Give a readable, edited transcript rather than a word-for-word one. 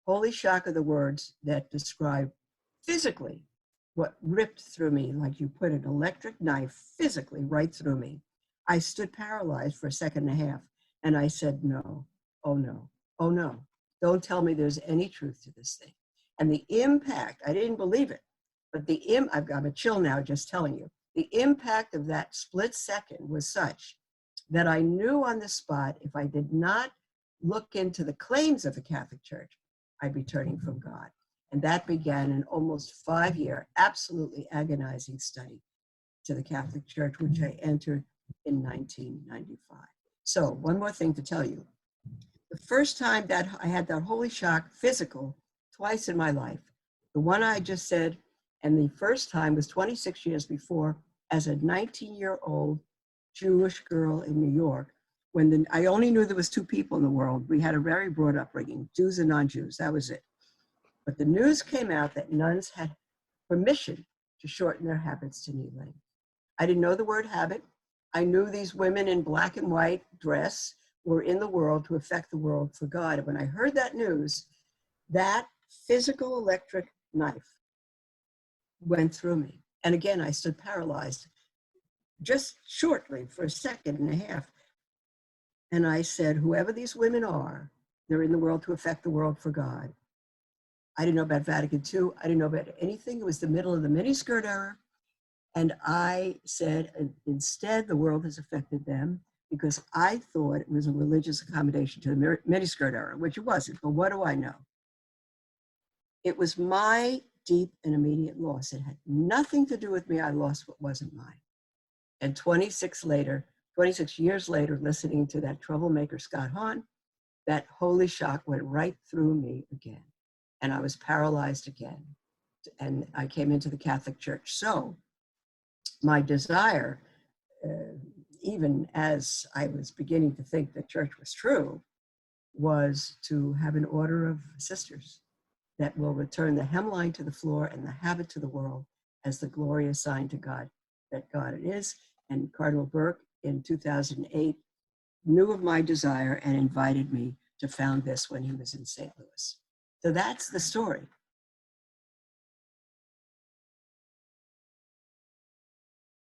holy shock are the words that describe physically what ripped through me, like you put an electric knife physically right through me. I stood paralyzed for a second and a half, and I said, no, oh no, oh no. Don't tell me there's any truth to this thing. And the impact, I didn't believe it, but I've got a chill now just telling you. The impact of that split second was such that I knew on the spot, if I did not look into the claims of the Catholic Church, I'd be turning from God. And that began an almost 5-year, absolutely agonizing study to the Catholic Church, which I entered in 1995. So one more thing to tell you. The first time that I had that holy shock, physical, twice in my life, the one I just said, and the first time was 26 years before, as a 19-year-old Jewish girl in New York, when I only knew there was 2 people in the world. We had a very broad upbringing, Jews and non-Jews, that was it. But the news came out that nuns had permission to shorten their habits to knee length. I didn't know the word habit. I knew these women in black and white dress were in the world to affect the world for God. And when I heard that news, that physical electric knife went through me. And again, I stood paralyzed just shortly for a second and a half. And I said, whoever these women are, they're in the world to affect the world for God. I didn't know about Vatican II. I didn't know about anything. It was the middle of the miniskirt era. And I said, instead, the world has affected them because I thought it was a religious accommodation to the miniskirt era, which it wasn't. But what do I know? It was my deep and immediate loss. It had nothing to do with me. I lost what wasn't mine. And 26 years later, listening to that troublemaker, Scott Hahn, that holy shock went right through me again. And I was paralyzed again. And I came into the Catholic Church. So my desire, even as I was beginning to think that church was true, was to have an order of sisters that will return the hemline to the floor and the habit to the world as the glorious sign to God that God it is. And Cardinal Burke in 2008 knew of my desire and invited me to found this when he was in St. Louis. So that's the story.